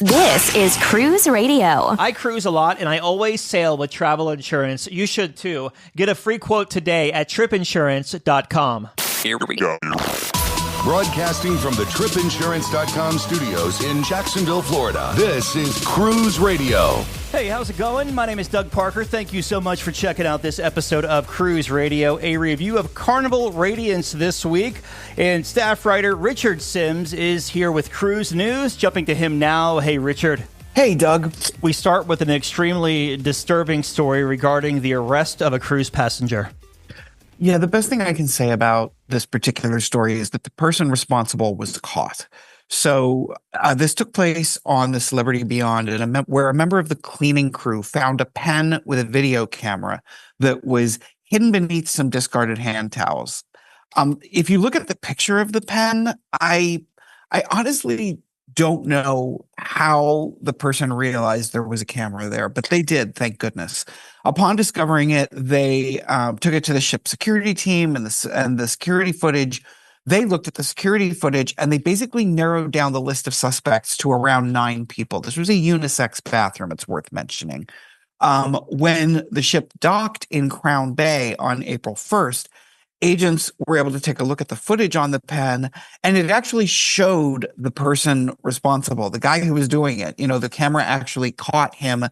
This is Cruise Radio. I cruise a lot, and I always sail with travel insurance. You should too. Get a free quote today at tripinsurance.com. Here we go. Broadcasting from the tripinsurance.com studios in Jacksonville, Florida. This is Cruise Radio. Hey, how's it going? My name is Doug Parker. Thank you so much for checking out this episode of Cruise Radio, a review of Carnival Radiance this week. And staff writer Richard Sims is here with cruise news. Jumping to him now. Hey, Richard. Hey, Doug. We start with an extremely disturbing story regarding the arrest of a cruise passenger. Yeah, the best thing I can say about this particular story is that the person responsible was caught. So this took place on the Celebrity Beyond, where a member of the cleaning crew found a pen with a video camera that was hidden beneath some discarded hand towels. If you look at the picture of the pen, I honestly don't know how the person realized there was a camera there, but they did, thank goodness. Upon discovering it, they took it to the ship security team and the security footage. They looked at the security footage and they basically narrowed down the list of suspects to around 9 people. This was a unisex bathroom, it's worth mentioning. When the ship docked in Crown Bay on April 1st, agents were able to take a look at the footage on the pen, and it actually showed the person responsible, the guy who was doing it. You know, the camera actually caught him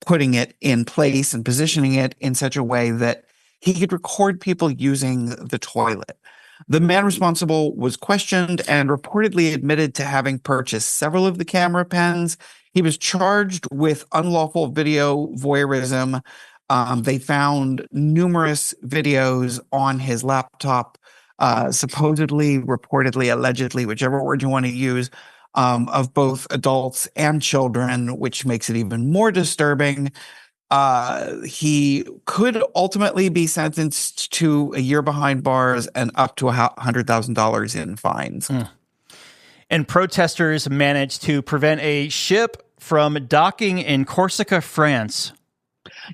putting it in place and positioning it in such a way that he could record people using the toilet. The man responsible was questioned and reportedly admitted to having purchased several of the camera pens. He was charged with unlawful video voyeurism. They found numerous videos on his laptop, supposedly, reportedly, allegedly, whichever word you want to use, of both adults and children, which makes it even more disturbing. He could ultimately be sentenced to a year behind bars and up to $100,000 in fines. And protesters managed to prevent a ship from docking in Corsica, France.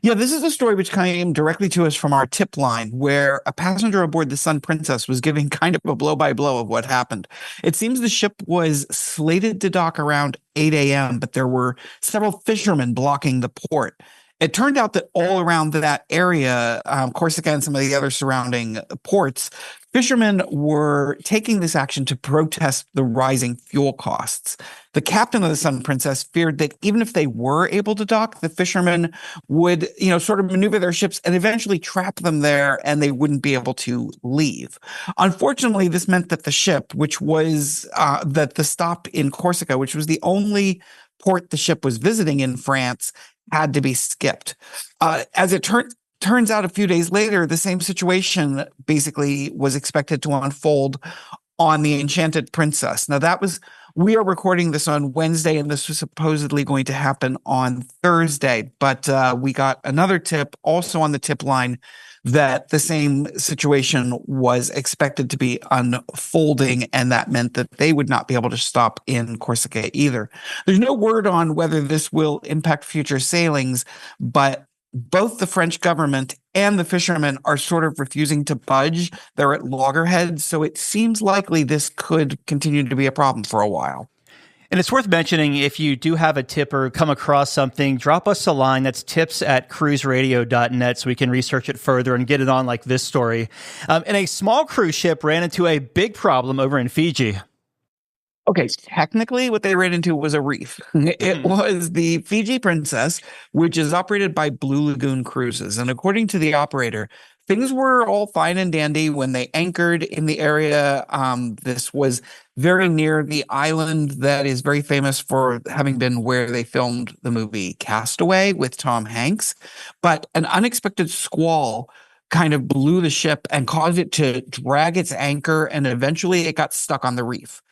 Yeah, this is a story which came directly to us from our tip line, where a passenger aboard the Sun Princess was giving kind of a blow-by-blow of what happened. It seems the ship was slated to dock around 8 a.m., but there were several fishermen blocking the port. It turned out that all around that area, Corsica and some of the other surrounding ports, fishermen were taking this action to protest the rising fuel costs. The captain of the Sun Princess feared that even if they were able to dock, the fishermen would, sort of maneuver their ships and eventually trap them there, and they wouldn't be able to leave. Unfortunately, this meant that the ship, which was that the stop in Corsica, which was the only port the ship was visiting in France, had to be skipped. As it turns out, a few days later, the same situation basically was expected to unfold on the Enchanted Princess. Now, we are recording this on Wednesday, and this was supposedly going to happen on Thursday, but we got another tip also on the tip line that the same situation was expected to be unfolding, and that meant that they would not be able to stop in Corsica either. There's no word on whether this will impact future sailings, but both the French government and the fishermen are sort of refusing to budge. They're at loggerheads, so it seems likely this could continue to be a problem for a while. And it's worth mentioning, if you do have a tip or come across something, drop us a line. That's tips@cruiseradio.net so we can research it further and get it on like this story. And a small cruise ship ran into a big problem over in Fiji. Okay, technically what they ran into was a reef. It was the Fiji Princess, which is operated by Blue Lagoon Cruises. And according to the operator, things were all fine and dandy when they anchored in the area. This was very near the island that is very famous for having been where they filmed the movie Castaway with Tom Hanks. But an unexpected squall kind of blew the ship and caused it to drag its anchor, and eventually it got stuck on the reef.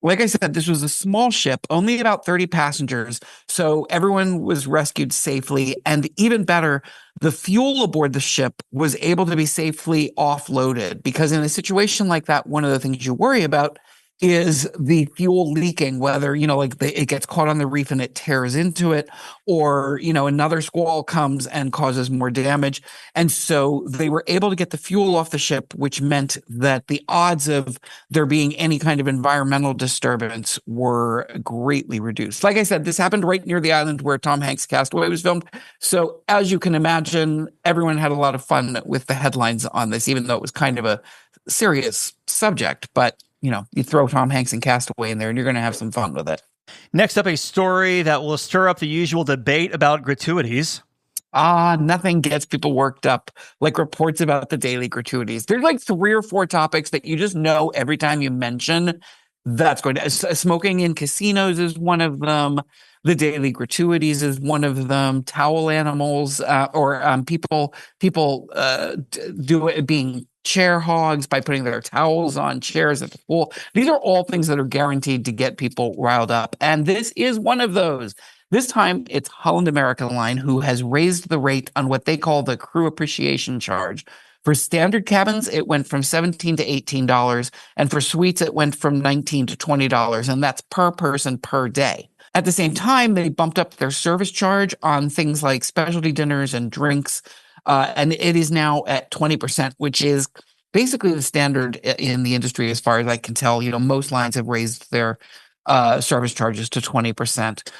Like I said, this was a small ship, only about 30 passengers, so everyone was rescued safely. And even better, the fuel aboard the ship was able to be safely offloaded, because in a situation like that, one of the things you worry about is the fuel leaking, whether, like it gets caught on the reef and it tears into it, or, another squall comes and causes more damage. And so they were able to get the fuel off the ship, which meant that the odds of there being any kind of environmental disturbance were greatly reduced. Like I said, this happened right near the island where Tom Hanks' Castaway was filmed. So as you can imagine, everyone had a lot of fun with the headlines on this, even though it was kind of a serious subject. But you throw Tom Hanks and Castaway in there and you're going to have some fun with it. Next up, a story that will stir up the usual debate about gratuities. Nothing gets people worked up like reports about the daily gratuities. There's like 3 or 4 topics that you just know every time you mention that's going to. Smoking in casinos is one of them. The daily gratuities is one of them. Towel animals, or people do it being chair hogs by putting their towels on chairs at the pool. These are all things that are guaranteed to get people riled up. And this is one of those. This time it's Holland America Line who has raised the rate on what they call the crew appreciation charge. For standard cabins, it went from $17 to $18. And for suites, it went from $19 to $20. And that's per person per day. At the same time, they bumped up their service charge on things like specialty dinners and drinks. And it is now at 20%, which is basically the standard in the industry as far as I can tell. Most lines have raised their service charges to 20%.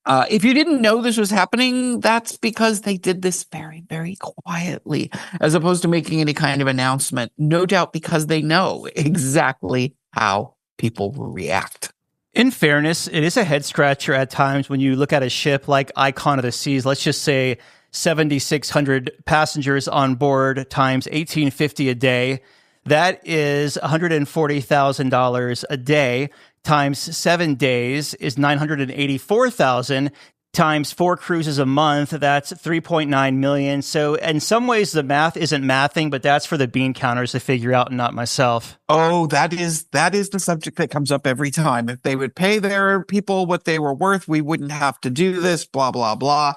If you didn't know this was happening, that's because they did this very, very quietly, as opposed to making any kind of announcement. No doubt because they know exactly how people will react. In fairness, it is a head scratcher at times when you look at a ship like Icon of the Seas, let's just say 7,600 passengers on board times $1,850 a day. That is $140,000 a day times 7 days is $984,000 times 4 cruises a month. That's $3.9 million. So in some ways, the math isn't mathing, but that's for the bean counters to figure out and not myself. Oh, that is the subject that comes up every time. If they would pay their people what they were worth, we wouldn't have to do this, blah, blah, blah.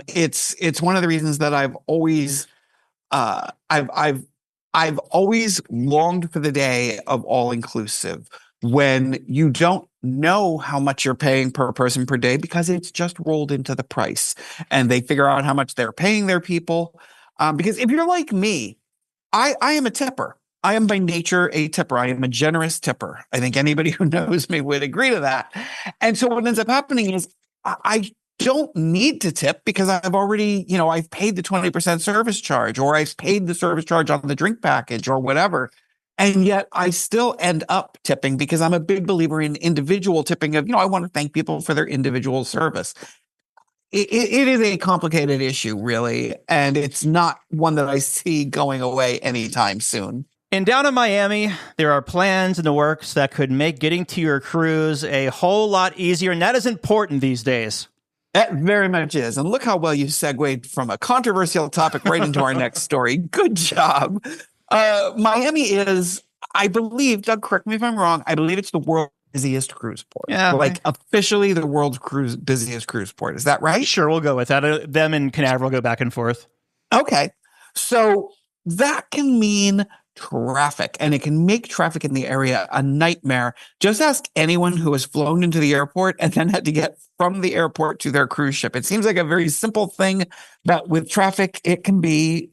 It's one of the reasons that I've always always longed for the day of all inclusive, when you don't know how much you're paying per person per day because it's just rolled into the price and they figure out how much they're paying their people. Because if you're like me, I am a tipper. I am by nature a tipper. I am a generous tipper. I think anybody who knows me would agree to that. And so what ends up happening is I don't need to tip because I've already, I've paid the 20% service charge, or I've paid the service charge on the drink package or whatever. And yet I still end up tipping because I'm a big believer in individual tipping of, I want to thank people for their individual service. It is a complicated issue, really, and it's not one that I see going away anytime soon. And down in Miami, there are plans in the works that could make getting to your cruise a whole lot easier, and that is important these days. That very much is. And look how well you segued from a controversial topic right into our next story. Good job. Miami is, I believe, Doug, correct me if I'm wrong, I believe it's the world's busiest cruise port. Yeah. Like officially the world's busiest cruise port. Is that right? Sure, we'll go with that. Them and Canaveral go back and forth. Okay. So that can mean traffic, and it can make traffic in the area a nightmare. Just ask anyone who has flown into the airport and then had to get from the airport to their cruise ship. It seems like a very simple thing, but with traffic, it can be,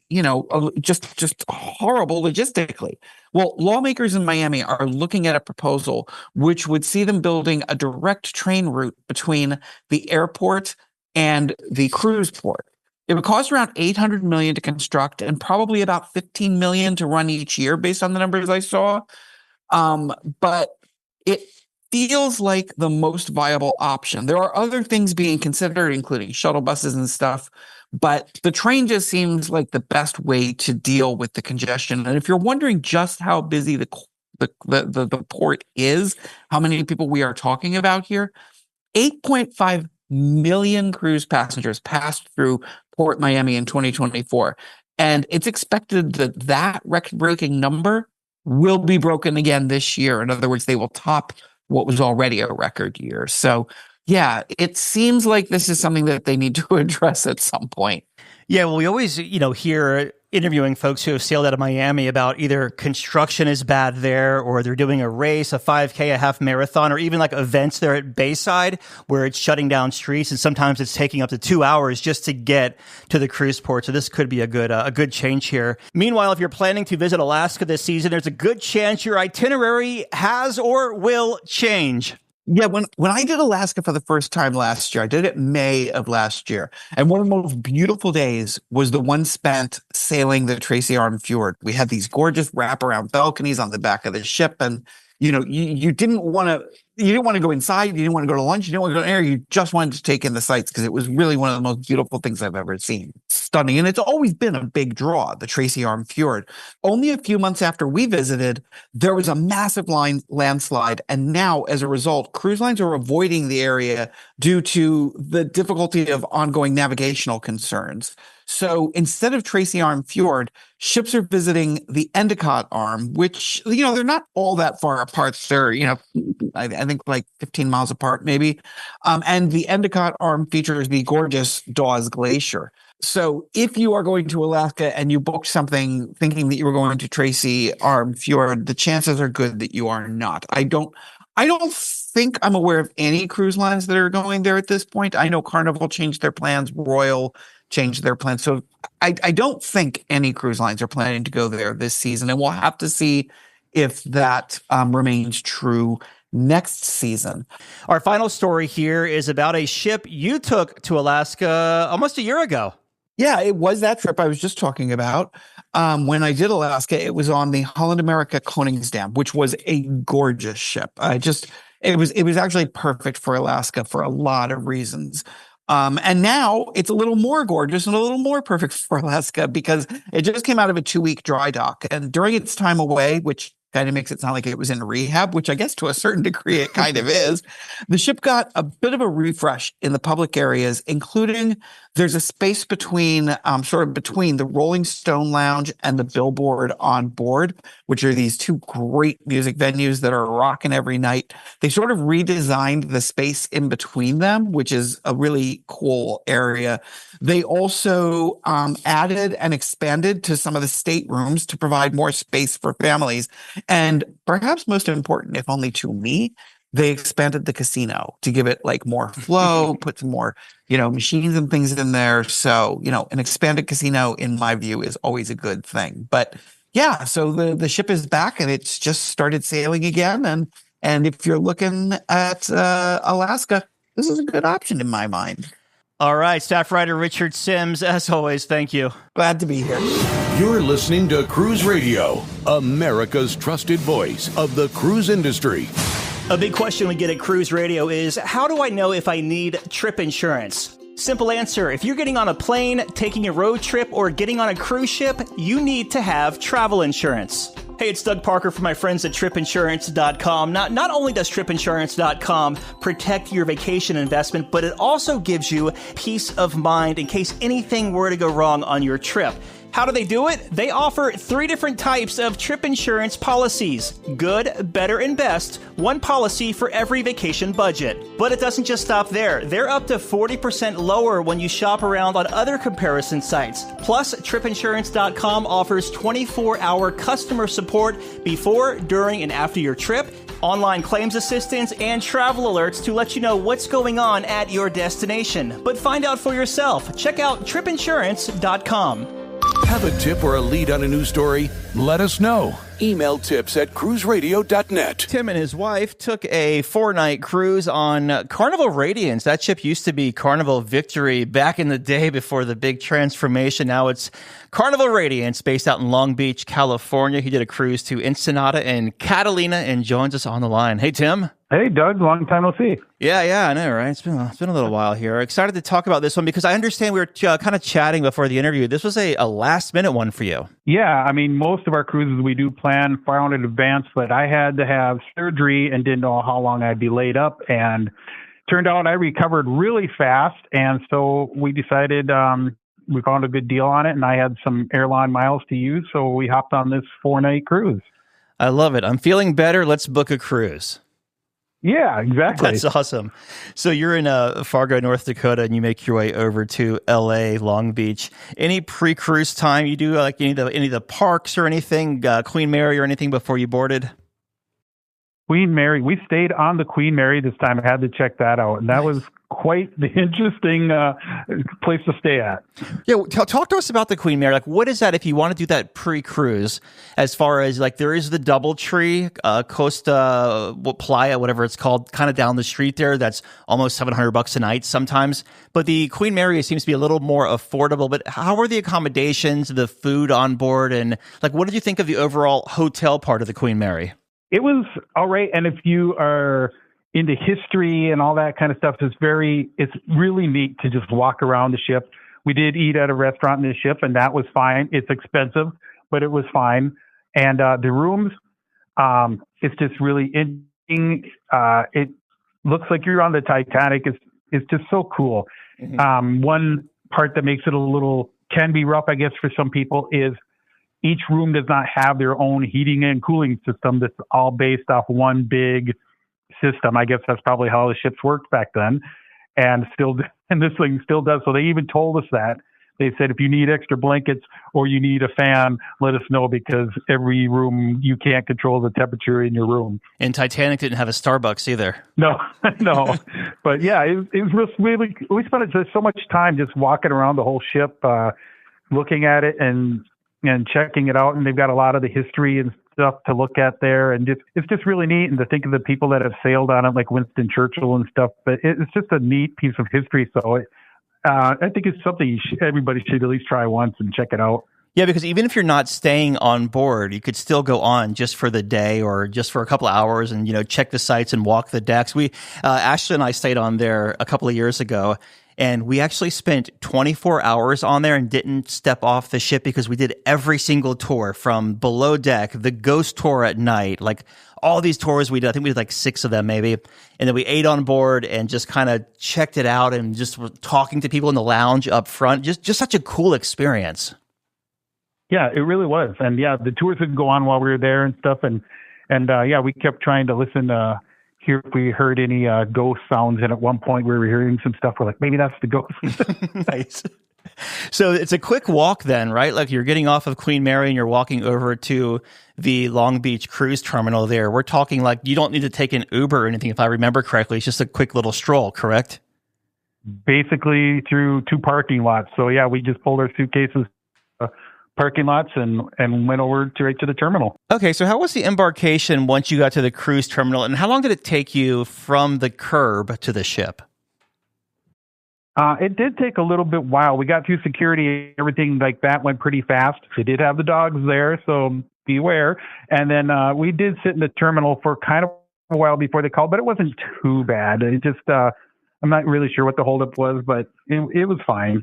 just horrible logistically. Well, lawmakers in Miami are looking at a proposal which would see them building a direct train route between the airport and the cruise port. It would cost around $800 million to construct and probably about $15 million to run each year based on the numbers I saw. But it feels like the most viable option. There are other things being considered, including shuttle buses and stuff, but the train just seems like the best way to deal with the congestion. And if you're wondering just how busy the port is, how many people we are talking about here, 8.5 million cruise passengers passed through Port Miami in 2024. And it's expected that record-breaking number will be broken again this year. In other words, they will top what was already a record year. So, yeah, it seems like this is something that they need to address at some point. Yeah, well, we always, hear interviewing folks who have sailed out of Miami about either construction is bad there, or they're doing a race, a 5K, a half marathon, or even like events there at Bayside where it's shutting down streets, and sometimes it's taking up to 2 hours just to get to the cruise port. So this could be a good change here. Meanwhile, if you're planning to visit Alaska this season, there's a good chance your itinerary has or will change. Yeah, when I did Alaska for the first time last year, I did it May of last year. And one of the most beautiful days was the one spent sailing the Tracy Arm Fjord. We had these gorgeous wraparound balconies on the back of the ship. And, you didn't want to go inside. You didn't want to go to lunch. You didn't want to go to air. You just wanted to take in the sights because it was really one of the most beautiful things I've ever seen. Stunning. And it's always been a big draw, the Tracy Arm Fjord. Only a few months after we visited, there was a massive landslide. And now, as a result, cruise lines are avoiding the area due to the difficulty of ongoing navigational concerns. So instead of Tracy Arm Fjord, ships are visiting the Endicott Arm, which, they're not all that far apart. They're, I think like 15 miles apart, maybe. And the Endicott Arm features the gorgeous Dawes Glacier. So if you are going to Alaska and you booked something thinking that you were going to Tracy Arm Fjord, the chances are good that you are not. I don't think I'm aware of any cruise lines that are going there at this point. I know Carnival changed their plans, Royal changed their plans. So I don't think any cruise lines are planning to go there this season. And we'll have to see if that remains true next season. Our final story here is about a ship you took to Alaska almost a year ago. Yeah, it was that trip I was just talking about. When I did Alaska, it was on the Holland America Koningsdam, which was a gorgeous ship. It was actually perfect for Alaska for a lot of reasons. And now it's a little more gorgeous and a little more perfect for Alaska because it just came out of a 2-week dry dock. And during its time away, which kind of makes it sound like it was in rehab, which I guess to a certain degree it kind of is, the ship got a bit of a refresh in the public areas, including there's a space between the Rolling Stone Lounge and the Billboard on board, which are these two great music venues that are rocking every night. They sort of redesigned the space in between them, which is a really cool area. They also added and expanded to some of the staterooms to provide more space for families. And perhaps most important, if only to me, they expanded the casino to give it like more flow, put some more, machines and things in there. So, an expanded casino, in my view, is always a good thing. But yeah, so the ship is back and it's just started sailing again. And if you're looking at Alaska, this is a good option in my mind. All right, staff writer Richard Sims, as always, thank you. Glad to be here. You're listening to Cruise Radio, America's trusted voice of the cruise industry. A big question we get at Cruise Radio is, how do I know if I need trip insurance? Simple answer, if you're getting on a plane, taking a road trip, or getting on a cruise ship, you need to have travel insurance. Hey, it's Doug Parker from my friends at tripinsurance.com. Not only does tripinsurance.com protect your vacation investment, but it also gives you peace of mind in case anything were to go wrong on your trip. How do they do it? They offer 3 different types of trip insurance policies. Good, better, and best. One policy for every vacation budget. But it doesn't just stop there. They're up to 40% lower when you shop around on other comparison sites. Plus, tripinsurance.com offers 24-hour customer support before, during, and after your trip, online claims assistance, and travel alerts to let you know what's going on at your destination. But find out for yourself. Check out tripinsurance.com. Have a tip or a lead on a news story? Let us know. Email tips@cruiseradio.net. Tim and his wife took a 4-night cruise on Carnival Radiance. That ship used to be Carnival Victory back in the day before the big transformation. Now it's Carnival Radiance, based out in Long Beach, California. He did a cruise to Ensenada and Catalina and joins us on the line. Hey, Tim. Hey, Doug. Long time no see. Yeah, I know, right? It's been a little while here. Excited to talk about this one because I understand we were kind of chatting before the interview. This was a last-minute one for you. Yeah, I mean, most of our cruises we do plan far out in advance, but I had to have surgery and didn't know how long I'd be laid up. And turned out I recovered really fast. And so we decided we found a good deal on it, and I had some airline miles to use. So we hopped on this 4-night cruise. I love it. I'm feeling better. Let's book a cruise. Yeah, exactly. That's awesome. So you're in Fargo, North Dakota, and you make your way over to L.A., Long Beach. Any pre-cruise time you do, like any of the parks or anything, Queen Mary or anything before you boarded? Queen Mary. We stayed on the Queen Mary this time. I had to check that out, and that was quite the interesting place to stay at. Yeah, talk to us about the Queen Mary. Like, what is that if you want to do that pre-cruise? As far as like, there is the DoubleTree, Costa Playa, whatever it's called, kind of down the street there. That's almost $700 a night sometimes. But the Queen Mary seems to be a little more affordable. But how are the accommodations, the food on board, and like, what did you think of the overall hotel part of the Queen Mary? It was all right. And if you are into history and all that kind of stuff, it's really neat to just walk around the ship. We did eat at a restaurant in the ship, and that was fine. It's expensive, but it was fine. And the rooms, it's just really interesting. It looks like you're on the Titanic. It's just so cool. Mm-hmm. One part that makes it can be rough, I guess, for some people is each room does not have their own heating and cooling system. That's all based off one big system. I guess that's probably how the ships worked back then, and this thing still does. So they even told us that. They said, if you need extra blankets or you need a fan, let us know, because every room, you can't control the temperature in your room. And Titanic didn't have a Starbucks either. No. But yeah, it was really, we spent just so much time just walking around the whole ship, looking at it and checking it out. And they've got a lot of the history and stuff to look at there. And it's just really neat. And to think of the people that have sailed on it, like Winston Churchill and stuff. But it's just a neat piece of history. So I think it's something everybody should at least try once and check it out. Yeah, because even if you're not staying on board, you could still go on just for the day or just for a couple of hours and, check the sites and walk the decks. Ashley and I stayed on there a couple of years ago, and we actually spent 24 hours on there and didn't step off the ship because we did every single tour from below deck, the ghost tour at night, like all these tours we did. I think we did like 6 of them maybe. And then we ate on board and just kind of checked it out and just were talking to people in the lounge up front. Just such a cool experience. Yeah, it really was. And yeah, the tours would go on while we were there and stuff. And yeah, we kept trying to listen hear if we heard any ghost sounds. And at one point we were hearing some stuff. We're like, maybe that's the ghost. Nice. So it's a quick walk then, right? Like you're getting off of Queen Mary and you're walking over to the Long Beach cruise terminal there. We're talking like you don't need to take an Uber or anything, if I remember correctly. It's just a quick little stroll, correct? Basically through 2 parking lots. So yeah, we just pulled our suitcases parking lots and went over right to the terminal. Okay, so how was the embarkation once you got to the cruise terminal, and how long did it take you from the curb to the ship? It did take a little bit while. We got through security. Everything like that went pretty fast. They did have the dogs there, so beware. And then we did sit in the terminal for kind of a while before they called, but it wasn't too bad. It just, I'm not really sure what the holdup was, but it was fine.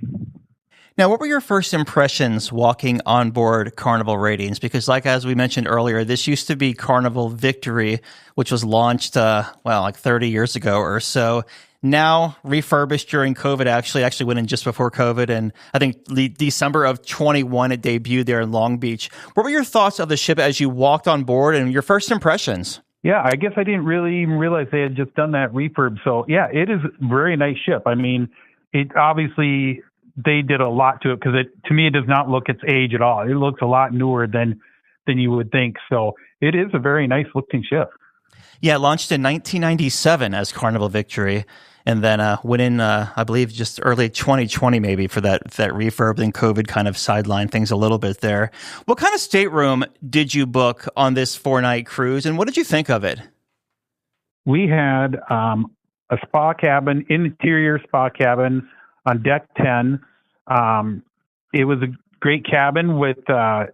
Now, what were your first impressions walking on board Carnival Radiance? Because as we mentioned earlier, this used to be Carnival Victory, which was launched, like 30 years ago or so. Now refurbished during COVID, actually went in just before COVID. And I think December of 21, it debuted there in Long Beach. What were your thoughts of the ship as you walked on board and your first impressions? Yeah, I guess I didn't really even realize they had just done that refurb. So yeah, it is a very nice ship. I mean, it obviously, they did a lot to it because to me, it does not look its age at all. It looks a lot newer than you would think. So it is a very nice looking ship. Yeah, it launched in 1997 as Carnival Victory, and then went in, I believe, just early 2020 maybe for that refurb. Then COVID kind of sidelined things a little bit there. What kind of stateroom did you book on this 4-night cruise, and what did you think of it? We had a spa cabin, interior spa cabin on deck 10. It was a great cabin with the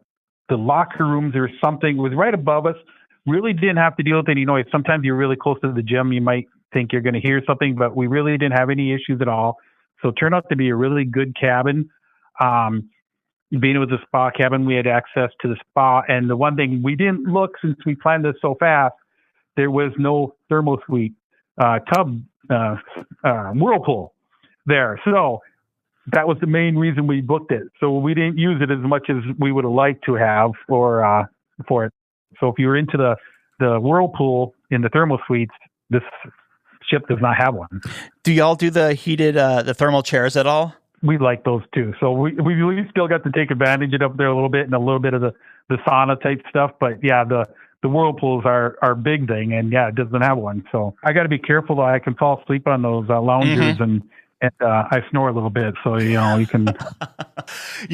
locker rooms or something. It was right above us. Really didn't have to deal with any noise. Sometimes you're really close to the gym. You might think you're going to hear something, but we really didn't have any issues at all. So it turned out to be a really good cabin. Being it was a spa cabin, we had access to the spa. And the one thing we didn't look, since we planned this so fast, there was no thermal suite whirlpool there. So that was the main reason we booked it. So we didn't use it as much as we would have liked to have for it. So if you were into the whirlpool in the thermal suites, this ship does not have one. Do y'all do the heated, the thermal chairs at all? We like those too. So we still got to take advantage of it up there a little bit, and a little bit of the sauna type stuff. But yeah, the whirlpools are our big thing, and yeah, it doesn't have one. So I got to be careful that I can fall asleep on those loungers, and I snore a little bit. So, you can.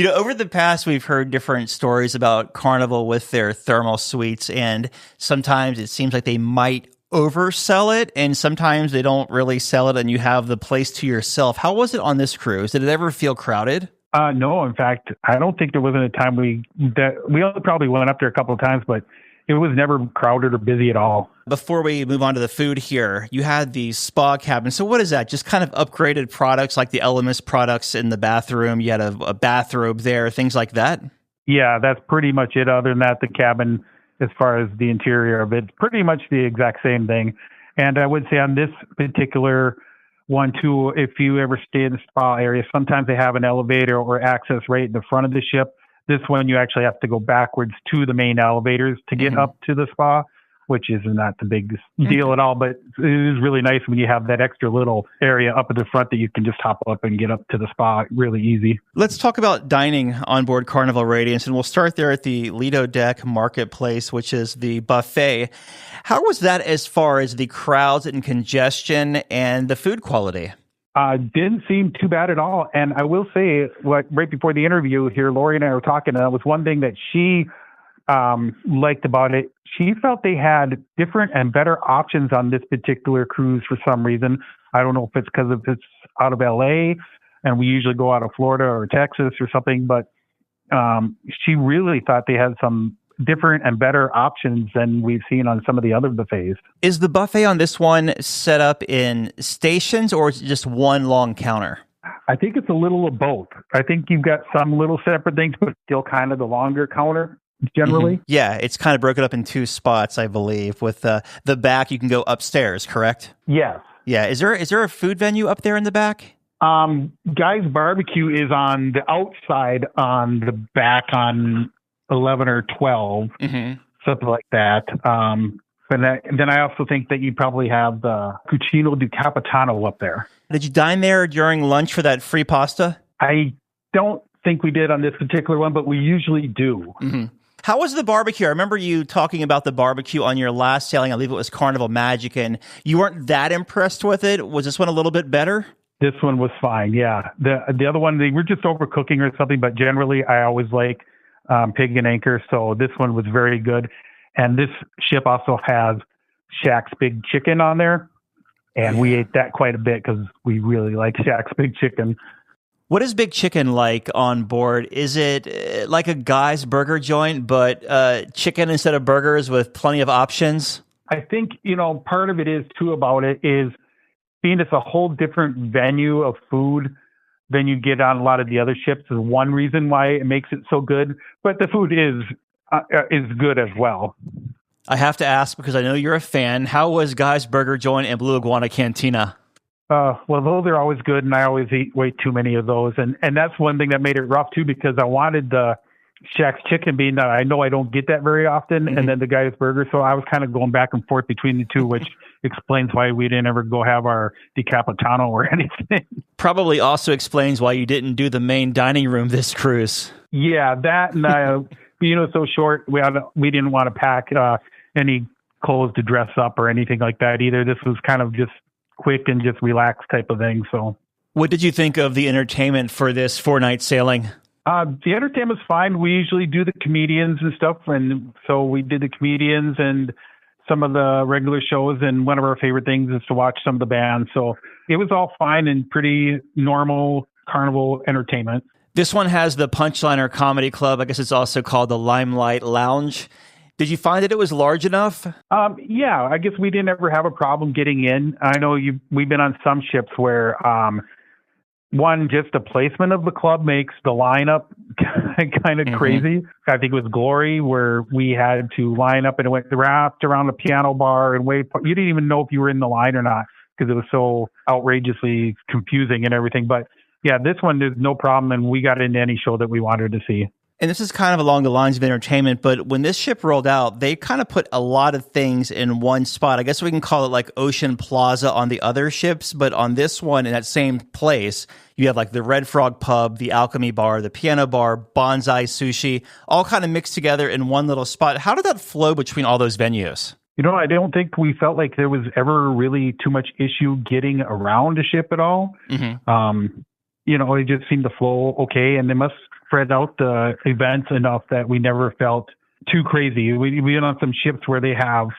Over the past, we've heard different stories about Carnival with their thermal suites, and sometimes it seems like they might oversell it, and sometimes they don't really sell it, and you have the place to yourself. How was it on this cruise? Did it ever feel crowded? No, in fact, I don't think there wasn't a time we only probably went up there a couple of times, but it was never crowded or busy at all. Before we move on to the food here, you had the spa cabin. So what is that? Just kind of upgraded products like the Elemis products in the bathroom. You had a bathrobe there, things like that? Yeah, that's pretty much it. Other than that, the cabin, as far as the interior of it, pretty much the exact same thing. And I would say on this particular one too, if you ever stay in the spa area, sometimes they have an elevator or access right in the front of the ship. This one, you actually have to go backwards to the main elevators to get up to the spa, which is not the big deal at all. But it is really nice when you have that extra little area up at the front that you can just hop up and get up to the spa really easy. Let's talk about dining on board Carnival Radiance, and we'll start there at the Lido Deck Marketplace, which is the buffet. How was that as far as the crowds and congestion and the food quality? Didn't seem too bad at all. And I will say, right before the interview here, Lori and I were talking, and that was one thing that she liked about it. She felt they had different and better options on this particular cruise for some reason. I don't know if it's because it's out of LA and we usually go out of Florida or Texas or something, but she really thought they had some different and better options than we've seen on some of the other buffets. Is the buffet on this one set up in stations, or is it just one long counter? I think it's a little of both. I think you've got some little separate things, but still kind of the longer counter generally. Yeah, it's kind of broken up in two spots, I believe. With the back, you can go upstairs, correct? Yes. Yeah. Is there a food venue up there in the back? Guy's Barbecue is on the outside on the back on 11 or 12, something like that. But then I also think that you probably have the Cucino di Capitano up there. Did you dine there during lunch for that free pasta? I don't think we did on this particular one, but we usually do. How was the barbecue? I remember you talking about the barbecue on your last sailing. I believe it was Carnival Magic, and you weren't that impressed with it. Was this one a little bit better? This one was fine, yeah. The other one, they were just overcooking or something, but generally I always like pig and anchor, so this one was very good. And this ship also has Shaq's Big Chicken on there, and we ate that quite a bit because we really like Shaq's Big Chicken. What is Big Chicken like on board? Is it like a guy's burger joint, but chicken instead of burgers with plenty of options? I think, part of it is too about it is being it's a whole different venue of food than you get on a lot of the other ships is one reason why it makes it so good. But the food is good as well. I have to ask, because I know you're a fan, how was Guy's Burger Joint and Blue Iguana Cantina? Well, those are always good, and I always eat way too many of those. And that's one thing that made it rough, too, because I wanted the Shaq's Chicken being that I know I don't get that very often, and then the Guy's Burger. So I was kind of going back and forth between the two, which explains why we didn't ever go have our Di Capitano or anything. Probably also explains why you didn't do the main dining room this cruise. Yeah, that, and so short, we didn't want to pack any clothes to dress up or anything like that either. This was kind of just quick and just relaxed type of thing. So, what did you think of the entertainment for this 4-night sailing? The entertainment's fine. We usually do the comedians and stuff, and so we did the comedians and some of the regular shows, and one of our favorite things is to watch some of the bands. So it was all fine and pretty normal Carnival entertainment. This one has the Punchliner Comedy Club. I guess it's also called the Limelight Lounge. Did you find that it was large enough? Yeah, I guess we didn't ever have a problem getting in. I know we've been on some ships where just the placement of the club makes the lineup kind of crazy. I think it was Glory where we had to line up and it went wrapped around the piano bar and wait. You didn't even know if you were in the line or not because it was so outrageously confusing and everything. But yeah, this one, there's no problem, and we got into any show that we wanted to see. And this is kind of along the lines of entertainment, but when this ship rolled out, they kind of put a lot of things in one spot. I guess we can call it like Ocean Plaza on the other ships, but on this one, in that same place, you have like the Red Frog Pub, the Alchemy Bar, the Piano Bar, Bonsai Sushi, all kind of mixed together in one little spot. How did that flow between all those venues? I don't think we felt like there was ever really too much issue getting around the ship at all. Mm-hmm. It just seemed to flow okay, and they must spread out the events enough that we never felt too crazy. We went on some ships where they have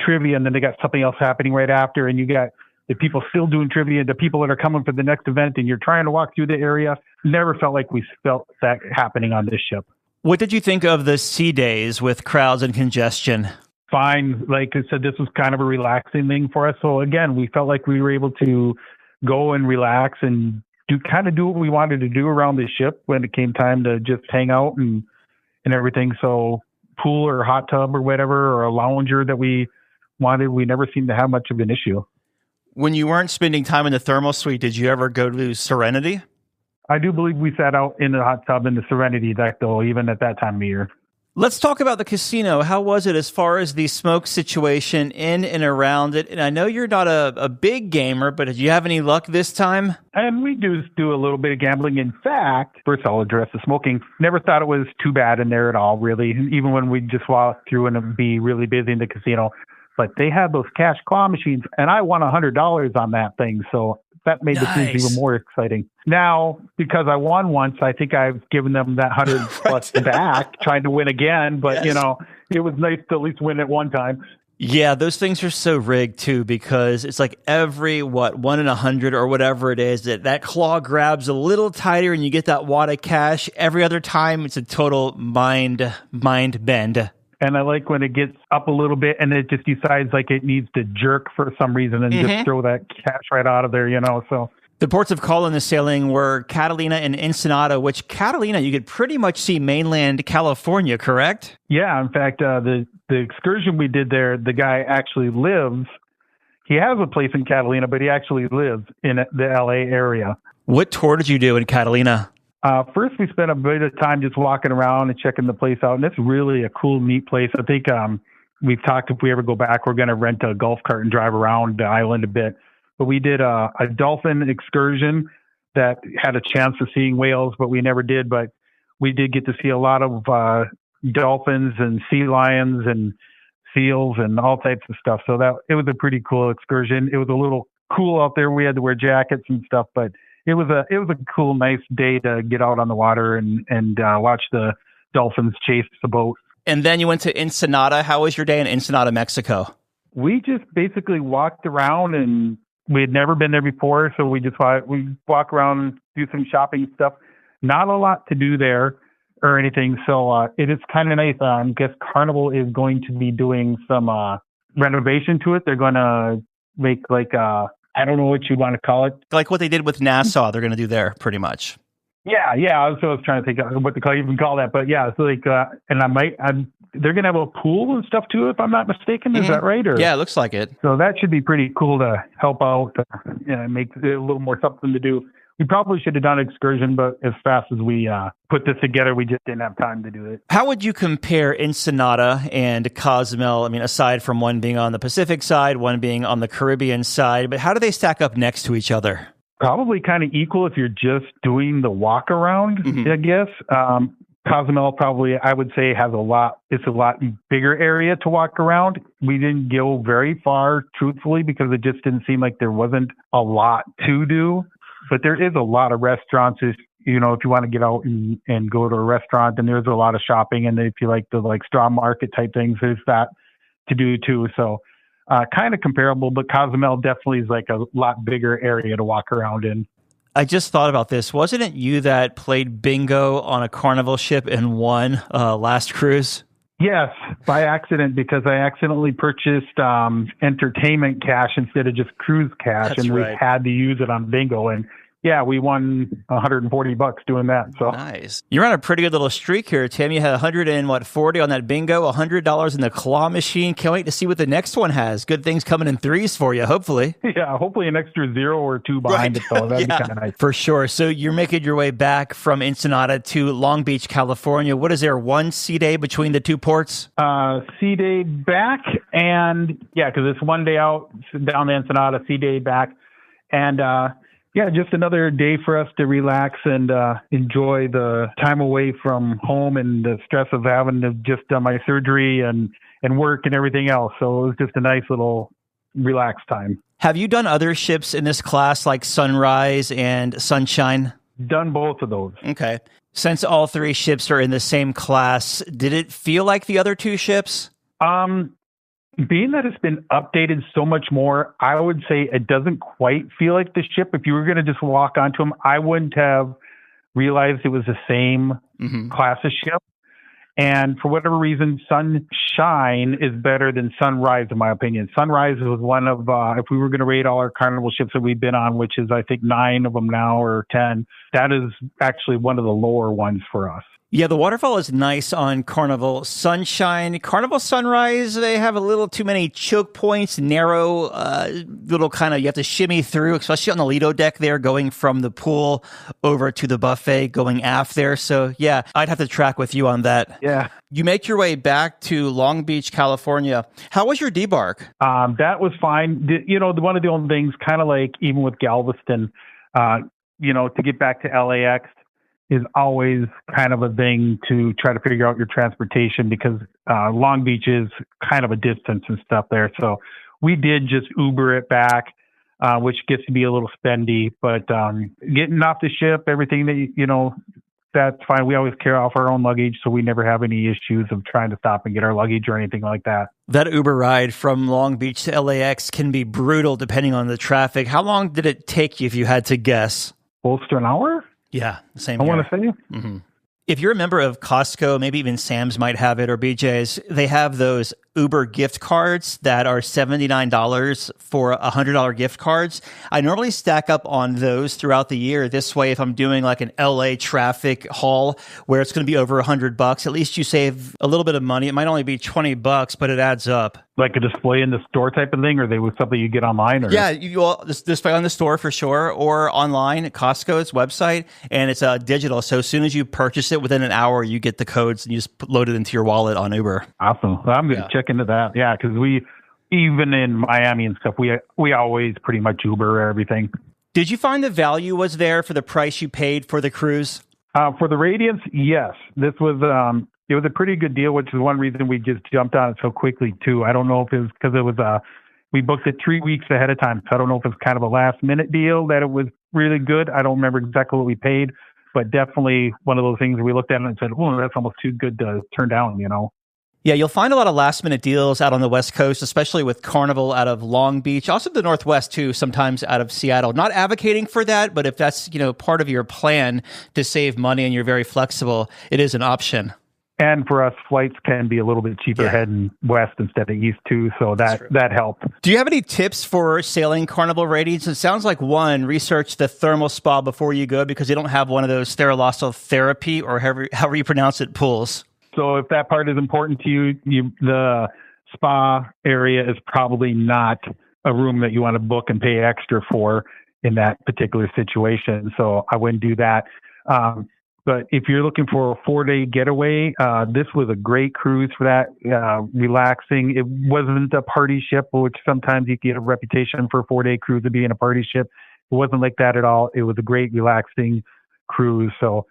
trivia and then they got something else happening right after, and you got the people still doing trivia, the people that are coming for the next event, and you're trying to walk through the area. Never felt like we felt that happening on this ship. What did you think of the sea days with crowds and congestion? Fine. Like I said, this was kind of a relaxing thing for us. So again, we felt like we were able to go and relax and do what we wanted to do around the ship when it came time to just hang out and everything. So pool or hot tub or whatever, or a lounger that we wanted, we never seemed to have much of an issue. When you weren't spending time in the thermal suite, did you ever go to Serenity? I do believe we sat out in the hot tub in the Serenity deck, though, even at that time of year. Let's talk about the casino. How was it as far as the smoke situation in and around it? And I know you're not a big gamer, but did you have any luck this time? And we do a little bit of gambling. In fact, first I'll address the smoking. Never thought it was too bad in there at all, really, even when we just walk through and it'd be really busy in the casino. But they had those cash claw machines, and I won $100 on that thing, so that made the cruise even more exciting. Now, because I won once, I think I've given them that 100 plus back, trying to win again. But, it was nice to at least win at one time. Yeah, those things are so rigged, too, because it's like every, 1 in 100 or whatever it is, that claw grabs a little tighter and you get that wad of cash. Every other time, it's a total mind bend. And I like when it gets up a little bit and it just decides like it needs to jerk for some reason and just throw that cash right out of there, so. The ports of call in the sailing were Catalina and Ensenada, which Catalina, you could pretty much see mainland California, correct? Yeah. In fact, the excursion we did there, the guy actually lives. He has a place in Catalina, but he actually lives in the LA area. What tour did you do in Catalina? First, we spent a bit of time just walking around and checking the place out, and it's really a cool, neat place. I think we've talked, if we ever go back, we're going to rent a golf cart and drive around the island a bit. But we did a dolphin excursion that had a chance of seeing whales, but we never did. But we did get to see a lot of dolphins and sea lions and seals and all types of stuff. So it was a pretty cool excursion. It was a little cool out there. We had to wear jackets and stuff, but it was a cool, nice day to get out on the water and watch the dolphins chase the boat. And then you went to Ensenada. How was your day in Ensenada, Mexico? We just basically walked around, and we had never been there before, so we walk around and do some shopping stuff. Not a lot to do there or anything, so it is kind of nice. I guess Carnival is going to be doing some renovation to it. They're going to make I don't know what you want to call it. Like what they did with Nassau, they're going to do there, pretty much. Yeah. I was trying to think of what to even call that. But yeah, so and they're going to have a pool and stuff too, if I'm not mistaken. Is that right? Yeah, it looks like it. So that should be pretty cool to help out, make it a little more something to do. We probably should have done an excursion, but as fast as we put this together, we just didn't have time to do it. How would you compare Ensenada and Cozumel? I mean, aside from one being on the Pacific side, one being on the Caribbean side, but how do they stack up next to each other? Probably kind of equal if you're just doing the walk around, I guess. Cozumel probably, I would say, it's a lot bigger area to walk around. We didn't go very far, truthfully, because it just didn't seem like there wasn't a lot to do. But there is a lot of restaurants. If you want to get out and go to a restaurant, then there's a lot of shopping. And if you like the straw market type things, there's that to do too. So kind of comparable, but Cozumel definitely is like a lot bigger area to walk around in. I just thought about this. Wasn't it you that played bingo on a Carnival ship and won last cruise? Yes, by accident, because I accidentally purchased entertainment cash instead of just cruise cash. That's and right. We had to use it on bingo. And yeah, we won $140 doing that. So nice. You're on a pretty good little streak here, Tim. You had 140 on that bingo, $100 in the claw machine. Can't wait to see what the next one has. Good things coming in threes for you, hopefully. Yeah, hopefully an extra 0 or 2 behind it, though. That'd be kind of nice. For sure. So you're making your way back from Ensenada to Long Beach, California. What is there, one sea day between the two ports? Sea day back, and yeah, because it's one day out down to Ensenada, sea day back, and yeah, just another day for us to relax and enjoy the time away from home and the stress of having to just done my surgery and work and everything else. So it was just a nice little relaxed time. Have you done other ships in this class like Sunrise and Sunshine? Done both of those. Okay. Since all three ships are in the same class, did it feel like the other two ships? Being that it's been updated so much more, I would say it doesn't quite feel like the ship. If you were going to just walk onto them, I wouldn't have realized it was the same class of ship. And for whatever reason, Sunshine is better than Sunrise, in my opinion. Sunrise was one of, if we were going to rate all our Carnival ships that we've been on, which is, I think, 9 of them now or 10, that is actually one of the lower ones for us. Yeah, the waterfall is nice on Carnival Sunshine. Carnival Sunrise, they have a little too many choke points, narrow, little kind of, you have to shimmy through, especially on the Lido deck there, going from the pool over to the buffet, going aft there. So yeah, I'd have to track with you on that. Yeah. You make your way back to Long Beach, California. How was your debark? That was fine. One of the only things, kind of like even with Galveston, to get back to LAX, is always kind of a thing to try to figure out your transportation because Long Beach is kind of a distance and stuff there. So we did just Uber it back, which gets to be a little spendy. But getting off the ship, everything that, that's fine. We always carry off our own luggage, so we never have any issues of trying to stop and get our luggage or anything like that. That Uber ride from Long Beach to LAX can be brutal depending on the traffic. How long did it take you if you had to guess? Close to an hour? Yeah, same I here. want to say. Mm-hmm. If you're a member of Costco, maybe even Sam's might have it, or BJ's, they have those Uber gift cards that are $79 for $100 gift cards. I normally stack up on those throughout the year. This way, if I'm doing like an LA traffic haul where it's going to be over $100, at least you save a little bit of money. It might only be $20, but it adds up. Like a display in the store type of thing, or they was something you get online? Or? Yeah, this display on the store for sure, or online at Costco's website, and it's digital. So as soon as you purchase it, within an hour, you get the codes and you just load it into your wallet on Uber. Awesome. Well, I'm going to check into that. Yeah, because we, even in Miami and stuff, we always pretty much Uber everything. Did you find the value was there for the price you paid for the cruise? For the Radiance, yes. This was it was a pretty good deal, which is one reason we just jumped on it so quickly too. I don't know if it was because it was we booked it 3 weeks ahead of time, so I don't know if it's kind of a last minute deal that it was really good. I don't remember exactly what we paid, but definitely one of those things we looked at and said, "Oh, that's almost too good to turn down," Yeah, you'll find a lot of last-minute deals out on the West Coast, especially with Carnival out of Long Beach, also the Northwest, too, sometimes out of Seattle. Not advocating for that, but if that's, part of your plan to save money and you're very flexible, it is an option. And for us, flights can be a little bit cheaper heading west instead of east, too, so that helped. Do you have any tips for sailing Carnival Radiance? It sounds like, one, research the thermal spa before you go because you don't have one of those Sterilosso therapy or however you pronounce it, pools. So if that part is important to you, the spa area is probably not a room that you want to book and pay extra for in that particular situation. So I wouldn't do that. But if you're looking for a 4-day getaway, this was a great cruise for that, relaxing. It wasn't a party ship, which sometimes you get a reputation for a 4-day cruise of being a party ship. It wasn't like that at all. It was a great, relaxing cruise. So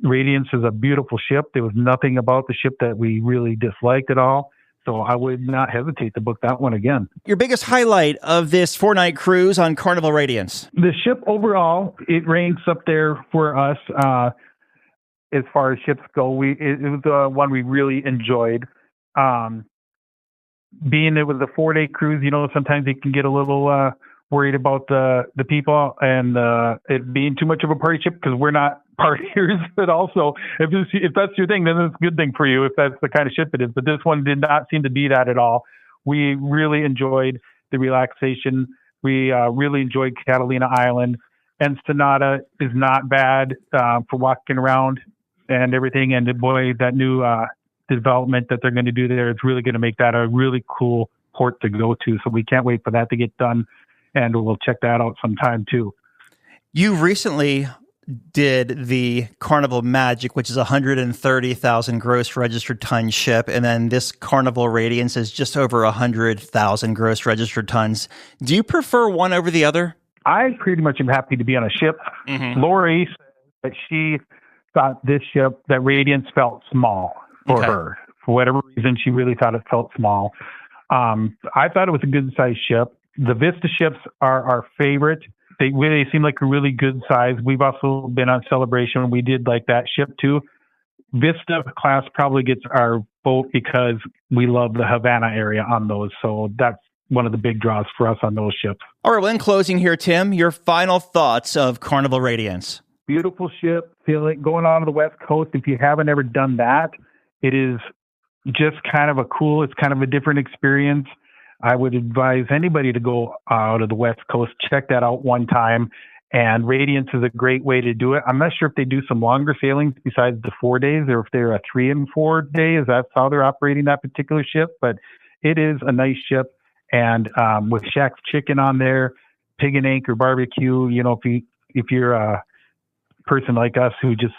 Radiance is a beautiful ship. There was nothing about the ship that we really disliked at all. So I would not hesitate to book that one again. Your biggest highlight of this 4-night cruise on Carnival Radiance? The ship overall, it ranks up there for us as far as ships go. It was the one we really enjoyed. Being it was a 4-day cruise, sometimes you can get a little worried about the people and it being too much of a party ship because we're not partiers. But also, if that's your thing, then it's a good thing for you if that's the kind of ship it is. But this one did not seem to be that at all. We really enjoyed the relaxation. We really enjoyed Catalina Island. Ensenada is not bad for walking around and everything. And boy, that new development that they're going to do there is really going to make that a really cool port to go to. So we can't wait for that to get done, and we'll check that out sometime too. You recently did the Carnival Magic, which is 130,000 gross registered ton ship, and then this Carnival Radiance is just over 100,000 gross registered tons. Do you prefer one over the other? I pretty much am happy to be on a ship. Mm-hmm. Lori said that she thought this ship, that Radiance, felt small for her. For whatever reason, she really thought it felt small. I thought it was a good-sized ship. The Vista ships are our favorite. They really seem like a really good size. We've also been on Celebration. We did like that ship too. Vista class probably gets our vote because we love the Havana area on those. So that's one of the big draws for us on those ships. All right, well, in closing here, Tim, your final thoughts of Carnival Radiance. Beautiful ship. Feel like going on to the West Coast. If you haven't ever done that, it is just kind of it's kind of a different experience. I would advise anybody to go out of the West Coast, check that out one time. And Radiance is a great way to do it. I'm not sure if they do some longer sailings besides the 4 days, or if they're a 3 and 4 days. That's how they're operating that particular ship. But it is a nice ship. And with Shack's Chicken on there, Pig and Anchor Barbecue, if you're a person like us who just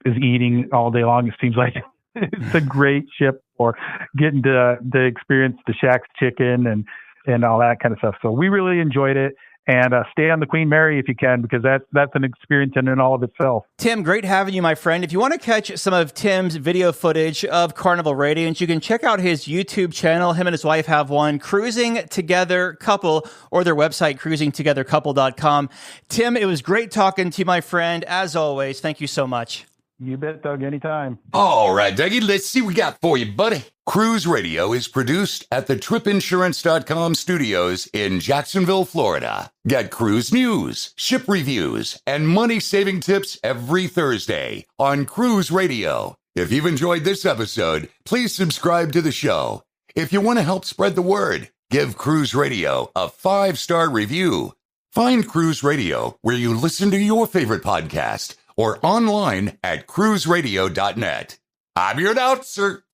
is eating all day long, it seems like it's a great ship for getting to experience the Shack's Chicken and all that kind of stuff. So we really enjoyed it. And stay on the Queen Mary if you can, because that's an experience in and all of itself. Tim, great having you, my friend. If you want to catch some of Tim's video footage of Carnival Radiance, you can check out his YouTube channel. Him and his wife have one, Cruising Together Couple, or their website, cruisingtogethercouple.com. Tim, it was great talking to you, my friend. As always, thank you so much. You bet, Doug, anytime. All right, Dougie, let's see what we got for you, buddy. Cruise Radio is produced at the tripinsurance.com studios in Jacksonville, Florida. Get cruise news, ship reviews, and money-saving tips every Thursday on Cruise Radio. If you've enjoyed this episode, please subscribe to the show. If you want to help spread the word, give Cruise Radio a 5-star review. Find Cruise Radio where you listen to your favorite podcast or online at cruiseradio.net. I'm your announcer,